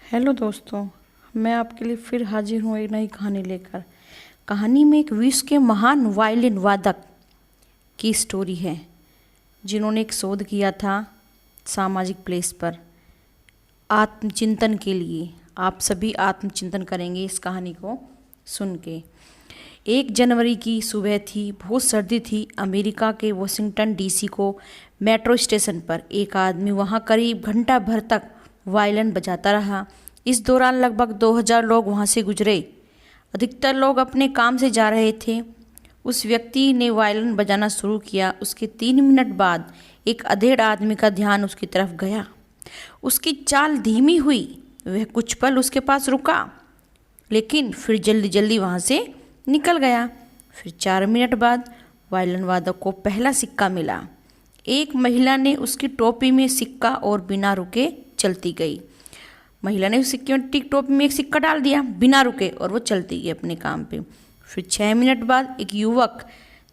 Hello दोस्तों, मैं आपके लिए फिर हाजिर हूँ एक नई कहानी लेकर। कहानी में एक विश्व के महान वायलिन वादक की स्टोरी है जिन्होंने एक शोध किया था सामाजिक प्लेस पर आत्मचिंतन के लिए। आप सभी आत्मचिंतन करेंगे इस कहानी को सुन के। 1 जनवरी की सुबह थी, बहुत सर्दी थी। अमेरिका के वाशिंगटन डीसी को मेट्रो स्टेशन पर एक आदमी वहाँ करीब घंटा भर तक वायलिन बजाता रहा। इस दौरान लगभग 2000 लोग वहाँ से गुजरे। अधिकतर लोग अपने काम से जा रहे थे। उस व्यक्ति ने वायलिन बजाना शुरू किया। उसके 3 मिनट बाद एक अधेड़ आदमी का ध्यान उसकी तरफ गया। उसकी चाल धीमी हुई। वह कुछ पल उसके पास रुका, लेकिन फिर जल्दी जल्दी वहाँ से निकल गया। फिर 4 मिनट बाद वायलिन वादक को पहला सिक्का मिला। एक महिला ने उसकी टोपी में सिक्का और बिना रुके चलती गई। महिला ने उस सिक्के में टोपी में एक सिक्का डाल दिया बिना रुके, और वो चलती गई अपने काम पे। फिर 6 मिनट बाद एक युवक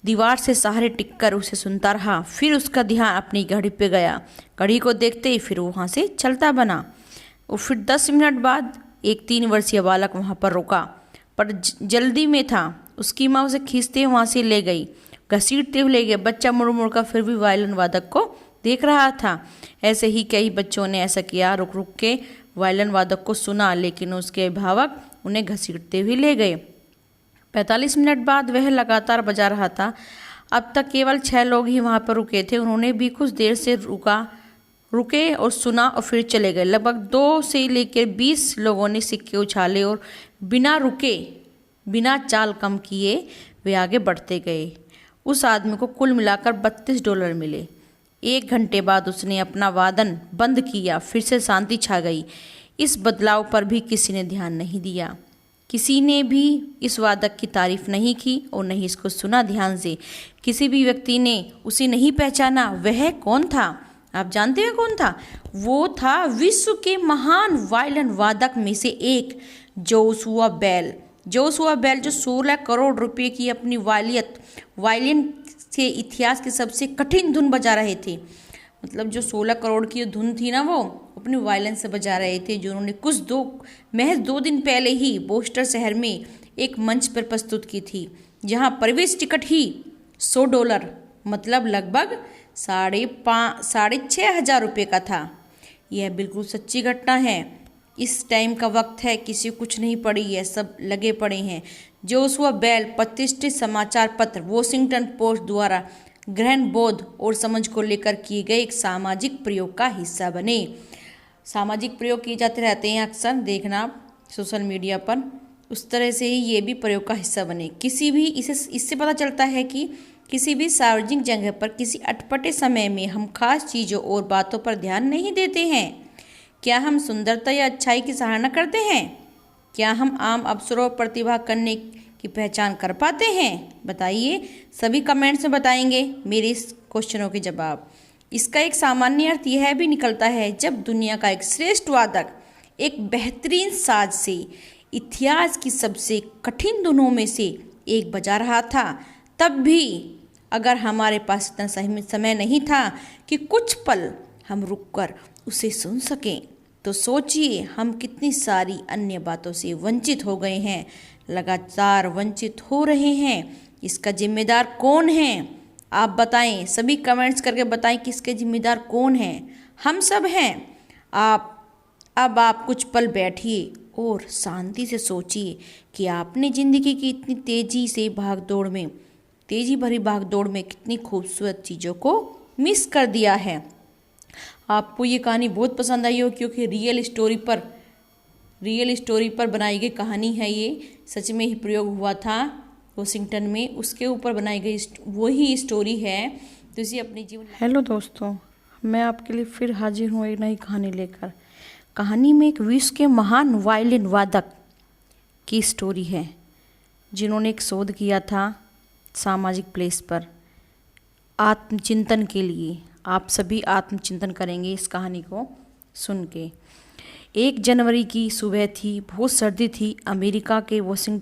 दीवार से सहारे टिककर उसे सुनता रहा। फिर उसका ध्यान अपनी घड़ी पे गया। घड़ी को देखते ही फिर वहाँ से चलता बना। और फिर 10 मिनट बाद एक 3 वर्षीय बालक वहाँ पर रुका, पर जल्दी में था। उसकी माँ उसे खींचते वहाँ से ले गई, घसीटते हुए ले गए। बच्चा मुड़ मुड़ कर फिर भी वायलिन वादक को देख रहा था। ऐसे ही कई बच्चों ने ऐसा किया, रुक रुक के वायलिन वादक को सुना, लेकिन उसके अभिभावक उन्हें घसीटते हुए ले गए। 45 मिनट बाद वह लगातार बजा रहा था। अब तक केवल 6 लोग ही वहाँ पर रुके थे। उन्होंने भी कुछ देर से रुके और सुना और फिर चले गए। लगभग 2 से लेकर 20 लोगों ने सिक्के उछाले और बिना रुके, बिना चाल कम किए वे आगे बढ़ते गए। उस आदमी को कुल मिलाकर $32 मिले। 1 घंटे बाद उसने अपना वादन बंद किया। फिर से शांति छा गई। इस बदलाव पर भी किसी ने ध्यान नहीं दिया। किसी ने भी इस वादक की तारीफ नहीं की और नहीं इसको सुना ध्यान से। किसी भी व्यक्ति ने उसे नहीं पहचाना। वह कौन था? आप जानते हैं कौन था? वो था विश्व के महान वायलिन वादक में से एक, जोशुआ बेल। जोशुआ बेल जो 16 करोड़ रुपए की अपनी वायलिन के इतिहास की सबसे कठिन धुन बजा रहे थे। मतलब जो 16 करोड़ की धुन थी ना, वो अपनी वायलिन से बजा रहे थे, जो उन्होंने महज 2 दिन पहले ही बोस्टन शहर में एक मंच पर प्रस्तुत की थी, जहां प्रवेश टिकट ही $100, मतलब लगभग 6,500 रुपये का था। यह बिल्कुल सच्ची घटना है। इस टाइम का वक्त है, किसी को कुछ नहीं पड़ी है, सब लगे पड़े हैं। जोशुआ बेल प्रतिष्ठित समाचार पत्र वॉशिंगटन पोस्ट द्वारा ग्रहण बोध और समझ को लेकर किए गए एक सामाजिक प्रयोग का हिस्सा बने। सामाजिक प्रयोग किए जाते रहते हैं अक्सर, देखना आप सोशल मीडिया पर। उस तरह से ही ये भी प्रयोग का हिस्सा बने। इससे पता चलता है कि किसी भी सार्वजनिक जगह पर किसी अटपटे समय में हम खास चीज़ों और बातों पर ध्यान नहीं देते हैं। क्या हम सुंदरता या अच्छाई की सराहना करते हैं? क्या हम आम अवसरों और प्रतिभा करने की पहचान कर पाते हैं? बताइए, सभी कमेंट्स में बताएंगे मेरे इस क्वेश्चनों के जवाब। इसका एक सामान्य अर्थ यह भी निकलता है, जब दुनिया का एक श्रेष्ठ वादक एक बेहतरीन साज से इतिहास की सबसे कठिन धुनों में से एक बजा रहा था, तब भी अगर हमारे पास इतना समय नहीं था कि कुछ पल हम रुककर उसे सुन सकें, तो सोचिए हम कितनी सारी अन्य बातों से वंचित हो गए हैं, लगातार वंचित हो रहे हैं। इसका जिम्मेदार कौन है? आप बताएं, सभी कमेंट्स करके बताएं कि इसके जिम्मेदार कौन है। हम सब हैं। अब आप कुछ पल बैठिए और शांति से सोचिए कि आपने ज़िंदगी की इतनी तेजी भरी भागदौड़ में कितनी खूबसूरत चीज़ों को मिस कर दिया है। आपको ये कहानी बहुत पसंद आई हो, क्योंकि रियल स्टोरी पर बनाई गई कहानी है। ये सच में ही प्रयोग हुआ था वॉशिंगटन में, उसके ऊपर बनाई गई वही स्टोरी है। तो इसे अपने जीवन। हेलो दोस्तों, मैं आपके लिए फिर हाजिर हूँ एक नई कहानी लेकर। कहानी में एक विश्व के महान वायलिन वादक की स्टोरी है जिन्होंने एक शोध किया था सामाजिक प्लेस पर आत्मचिंतन के लिए। आप सभी आत्मचिंतन करेंगे इस कहानी को सुन के। 1 जनवरी की सुबह थी, बहुत सर्दी थी। अमेरिका के वाशिंगटन